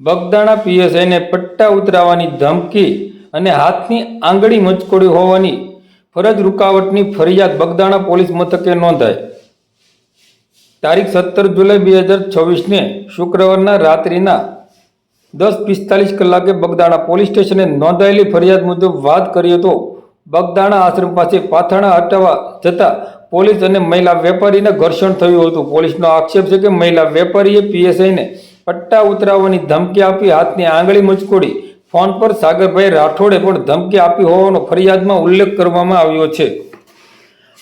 બગદાણા પીએસઆઈને પટ્ટા ઉતરાવવાની ધમકી અને હાથની આંગળી મચકોડી હોવાની ફરજ રૂકાવટની ફરિયાદ બગદાણા પોલીસ મથકે નોંધાઈ. તારીખ 17 જુલાઈ 2026ને શુક્રવારના રાત્રિના 10:45 કલાકે બગદાણા પોલીસ સ્ટેશને નોંધાયેલી ફરિયાદ મુજબ વાત કરીએ તો બગદાણા આશ્રમ પાસે પાથરણા હટાવવા જતા પોલીસ અને મહિલા વેપારીને ઘર્ષણ થયું હતું. પોલીસનો આક્ષેપ છે કે મહિલા વેપારીએ પીએસઆઈને પટ્ટા ઉતરાવવાની ધમકી આપી હાથની આંગળી મચકોડી. ફોન પર સાગરભાઈ રાઠોડે પણ ધમકી આપી હોવાનો ફરિયાદમાં ઉલ્લેખ કરવામાં આવ્યો છે.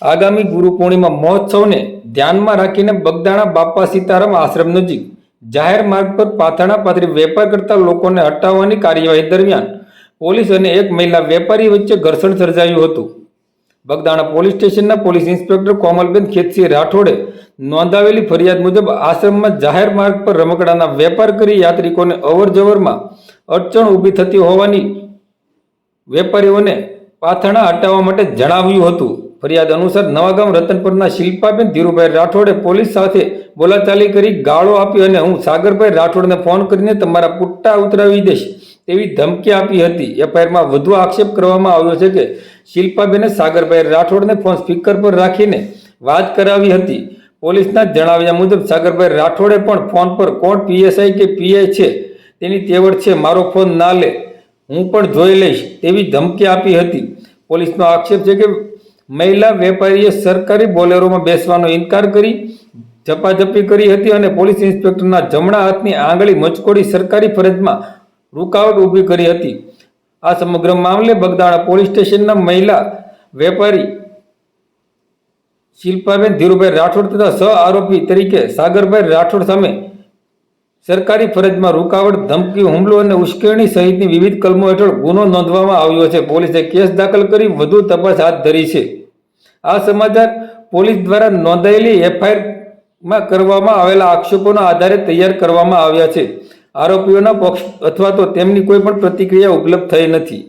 આગામી ગુરુ પૂર્ણિમા મહોત્સવને ધ્યાનમાં રાખીને બગદાણા બાપા સીતારામ આશ્રમ નજીક જાહેર માર્ગ પર પાથરણા પાથરી વેપાર કરતા લોકોને હટાવવાની કાર્યવાહી દરમિયાન પોલીસ અને એક મહિલા વેપારી વચ્ચે ઘર્ષણ સર્જાયું હતું. બગદાણા પોલીસ સ્ટેશનના પોલીસ ઇન્સ્પેક્ટર કોમલબેન ખેતસિંહ રાઠોડે નોંધાવેલી ફરિયાદ મુજબ આશ્રમમાં જાહેર માર્ગ પર રમકડાના વેપાર કરી યાત્રિકોને અવરજવરમાં અડચણ ઊભી થતી હોવાની વેપારીઓને પાથરણા હટાવવા માટે જણાવ્યું હતું. ફરિયાદ અનુસાર નવાગામ રતનપુરના શિલ્પાબેન ધીરુભાઈ રાઠોડે પોલીસ સાથે બોલાચાલી કરી ગાળો આપી અને હું સાગરભાઈ રાઠોડને ફોન કરીને તમારા પુટ્ટા ઉતરાવી દઈશ તેવી ધમકી આપી હતી. એફઆઈઆરમાં વધુ આક્ષેપ કરવામાં આવ્યો છે કે શિલ્પાબેને સાગરભાઈ રાઠોડને ફોન સ્પીકર પર રાખીને વાત કરાવી હતી. પોલીસના જણાવ્યા મુજબ સાગરભાઈ રાઠોડે પણ ફોન પર કોણ પીએસઆઈ કે પીઆઈ છે તેની તેવડ છે, મારો ફોન ના લે, હું પણ જોઈ લઈશ તેવી ધમકી આપી હતી. પોલીસનો આક્ષેપ છે કે મહિલા વેપારીએ સરકારી બોલેરોમાં બેસવાનો ઇનકાર કરી ઝપાઝપી કરી હતી અને પોલીસ ઇન્સ્પેક્ટરના જમણા હાથની આંગળી મચકોડી સરકારી ફરજમાં રૂકાવટ ઊભી કરી હતી. આ સમગ્ર મામલે બગદાણા પોલીસ સ્ટેશનના મહિલા વેપારી શિલ્પાબેન ધીરુભાઈ રાઠોડ તથા સહ આરોપી તરીકે સાગરભાઈ રાઠોડ સામે સરકારી ફરજમાં રૂકાવટ, ધમકી, હુમલો અને ઉશ્કેરણી સહિતની વિવિધ કલમો હેઠળ ગુનો નોંધવામાં આવ્યો છે. પોલીસે કેસ દાખલ કરી વધુ તપાસ હાથ ધરી છે. આ સમાચાર પોલીસ દ્વારા નોંધાયેલી એફઆઈઆરમાં કરવામાં આવેલા આક્ષેપોના આધારે તૈયાર કરવામાં આવ્યા છે. આરોપીઓના પક્ષ અથવા તો તેમની કોઈ પણ પ્રતિક્રિયા ઉપલબ્ધ થઈ નથી.